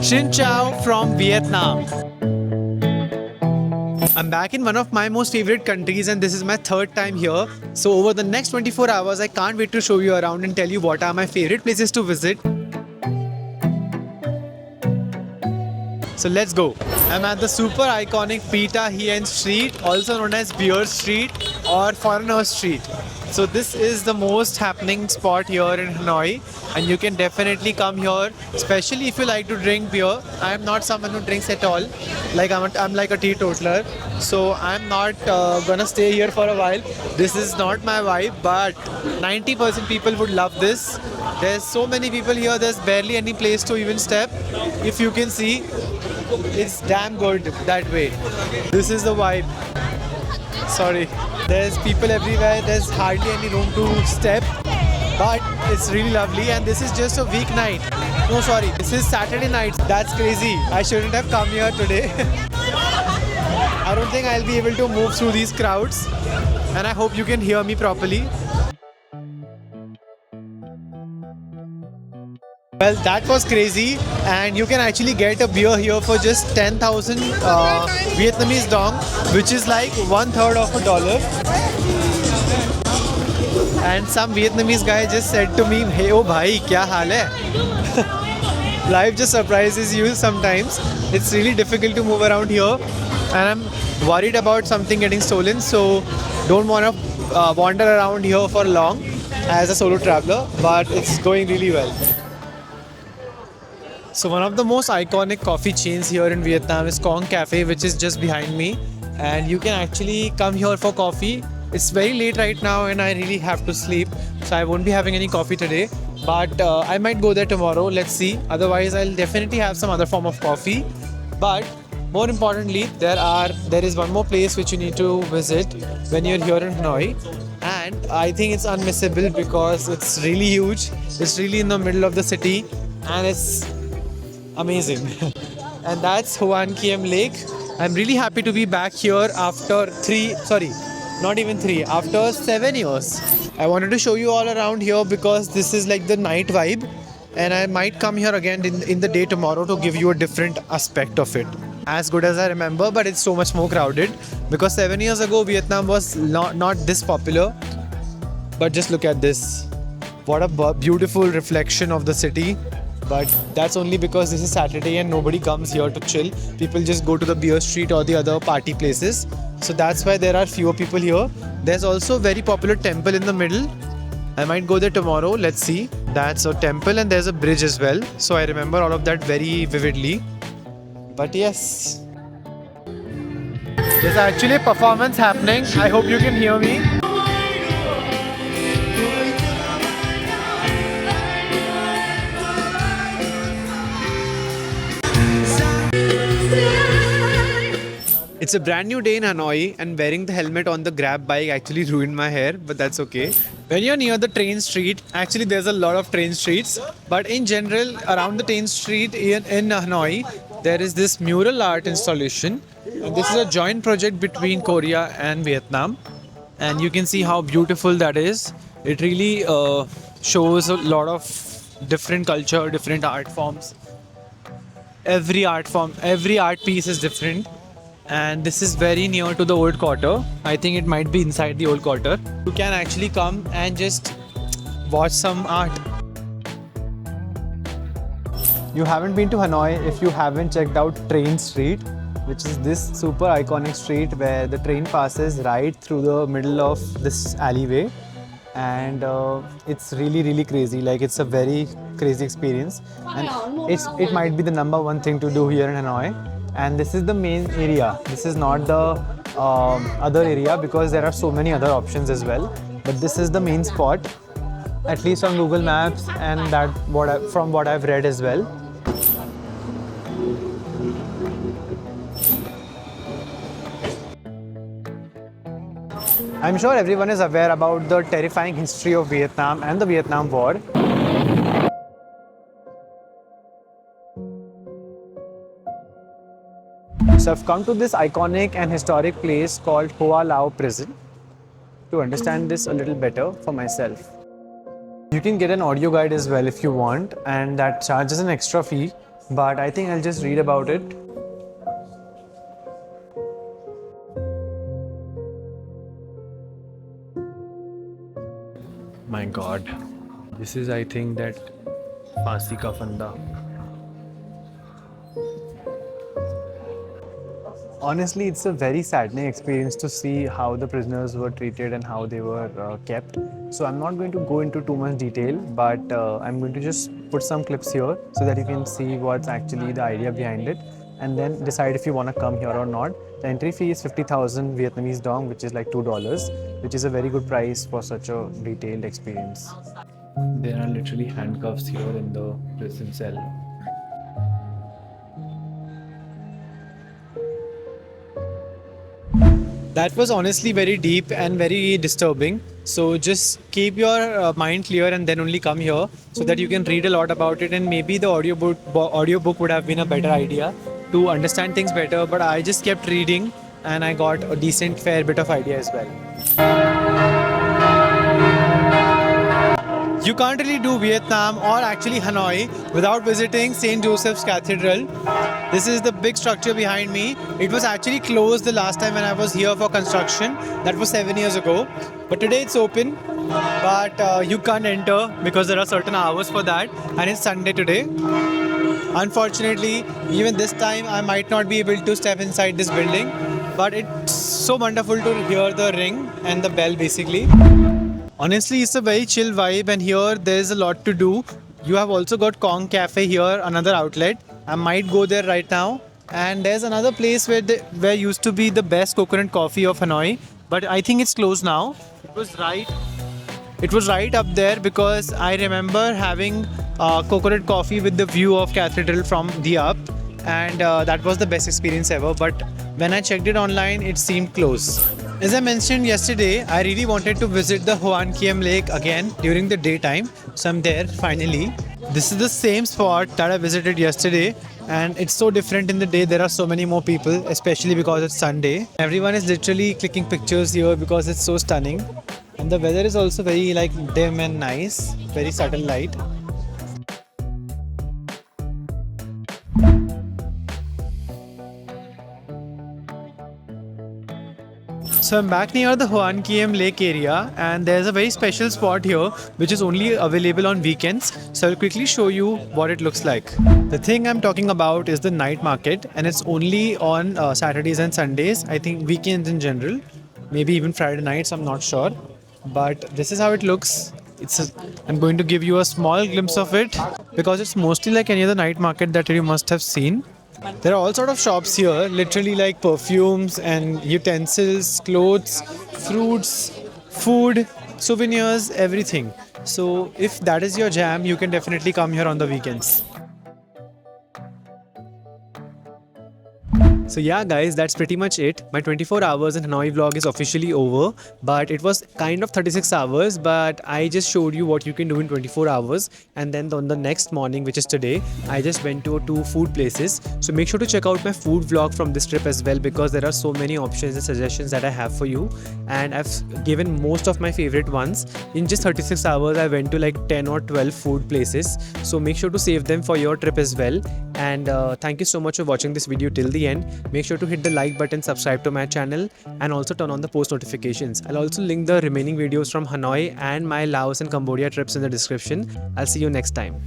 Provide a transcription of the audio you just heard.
Xin Chào from Vietnam. I'm back in one of my most favorite countries and this is my third time here. So over the next 24 hours, I can't wait to show you around and tell you what are my favorite places to visit. So let's go. I'm at the super iconic Pita Hien Street, also known as Beer Street or Foreigner Street. So this is the most happening spot here in Hanoi and you can definitely come here, especially if you like to drink beer. I am not someone who drinks at all. Like I'm like a teetotaler. So I'm not gonna stay here for a while. This is not my vibe, but 90% people would love this. There's so many people here, there's barely any place to even step. If you can see, it's damn good that way. This is the vibe. Sorry. There's people everywhere, there's hardly any room to step, but it's really lovely and this is just a weeknight. No, sorry, this is Saturday night. That's crazy. I shouldn't have come here today. I don't think I'll be able to move through these crowds and I hope you can hear me properly. Well, that was crazy and you can actually get a beer here for just 10,000 Vietnamese dong, which is like $1/3 of $1. And some Vietnamese guy just said to me, "Hey, oh bhai, kya haal hai?" Life just surprises you sometimes. It's really difficult to move around here and I'm worried about something getting stolen, so don't want to wander around here for long as a solo traveler, but it's going really well. So one of the most iconic coffee chains here in Vietnam is Kong Cafe, which is just behind me. And you can actually come here for coffee. It's very late right now and I really have to sleep. So I won't be having any coffee today. But I might go there tomorrow. Let's see. Otherwise, I'll definitely have some other form of coffee. But more importantly, there is one more place which you need to visit when you're here in Hanoi. And I think it's unmissable because it's really huge. It's really in the middle of the city and it's amazing. And that's Hoan Kiem Lake. I'm really happy to be back here after after 7 years. I wanted to show you all around here because this is like the night vibe and I might come here again in the day tomorrow to give you a different aspect of it. As good as I remember, but it's so much more crowded because 7 years ago Vietnam was not this popular. But just look at this. What a beautiful reflection of the city. But that's only because this is Saturday and nobody comes here to chill. People just go to the beer street or the other party places. So that's why there are fewer people here. There's also a very popular temple in the middle. I might go there tomorrow. Let's see. That's a temple and there's a bridge as well. So I remember all of that very vividly. But yes. There's actually a performance happening. I hope you can hear me. It's a brand new day in Hanoi and wearing the helmet on the grab bike actually ruined my hair, but that's okay. When you're near the train street, actually there's a lot of train streets, but in general around the train street in Hanoi, there is this mural art installation. And this is a joint project between Korea and Vietnam. And you can see how beautiful that is. It really shows a lot of different culture, different art forms. Every art piece is different. And this is very near to the old quarter. I think it might be inside the old quarter. You can actually come and just watch some art. You haven't been to Hanoi if you haven't checked out Train Street, which is this super iconic street where the train passes right through the middle of this alleyway. And it's really crazy. Like, it's a very crazy experience. And it might be the #1 thing to do here in Hanoi. And this is the main area. This is not the other area because there are so many other options as well. But this is the main spot, at least on Google Maps and from what I've read as well. I'm sure everyone is aware about the terrifying history of Vietnam and the Vietnam War. So I've come to this iconic and historic place called Hoa Lo Prison to understand this a little better for myself. You can get an audio guide as well if you want, and that charges an extra fee. but I think I'll just read about it. My God, this is, I think, that Phansi ka Fanda. Honestly, it's a very saddening experience to see how the prisoners were treated and how they were kept. So I'm not going to go into too much detail, but I'm going to just put some clips here so that you can see what's actually the idea behind it, and then decide if you want to come here or not. The entry fee is 50,000 Vietnamese dong, which is like $2, which is a very good price for such a detailed experience. There are literally handcuffs here in the prison cell. That was honestly very deep and very disturbing. So just keep your mind clear and then only come here so that you can read a lot about it, and maybe the audiobook would have been a better idea to understand things better. But I just kept reading and I got a decent fair bit of idea as well. You can't really do Vietnam or actually Hanoi without visiting St. Joseph's Cathedral. This is the big structure behind me. It was actually closed the last time when I was here for construction. That was 7 years ago. But today it's open. But you can't enter because there are certain hours for that. And it's Sunday today. Unfortunately, even this time I might not be able to step inside this building. But it's so wonderful to hear the ring and the bell basically. Honestly, it's a very chill vibe, and here there's a lot to do. You have also got Kong Cafe here, another outlet. I might go there right now. And there's another place where used to be the best coconut coffee of Hanoi, but I think it's closed now. It was right up there because I remember having coconut coffee with the view of Cathedral from the up, and that was the best experience ever. But when I checked it online, it seemed closed. As I mentioned yesterday, I really wanted to visit the Hoan Kiem lake again during the daytime, so I'm there finally. This is the same spot that I visited yesterday, and it's so different in the day. There are so many more people, especially because it's Sunday. Everyone is literally clicking pictures here because it's so stunning, and the weather is also very dim and nice, very subtle light. So I'm back near the Hoan Kiem lake area, and there's a very special spot here which is only available on weekends. So I'll quickly show you what it looks like. The thing I'm talking about is the night market, and it's only on Saturdays and Sundays. I think weekends in general, maybe even Friday nights, I'm not sure. But this is how it looks. I'm going to give you a small glimpse of it because it's mostly like any other night market that you must have seen. There are all sort of shops here, literally like perfumes and utensils, clothes, fruits, food, souvenirs, everything. So if that is your jam, you can definitely come here on the weekends. So yeah guys, that's pretty much it. My 24 hours in Hanoi vlog is officially over, but it was kind of 36 hours, but I just showed you what you can do in 24 hours. And then on the next morning, which is today, I just went to 2 food places. So make sure to check out my food vlog from this trip as well, because there are so many options and suggestions that I have for you. And I've given most of my favorite ones. In just 36 hours, I went to like 10 or 12 food places. So make sure to save them for your trip as well. And thank you so much for watching this video till the end. Make sure to hit the like button, subscribe to my channel, and also turn on the post notifications. I'll also link the remaining videos from Hanoi and my Laos and Cambodia trips in the description. I'll see you next time.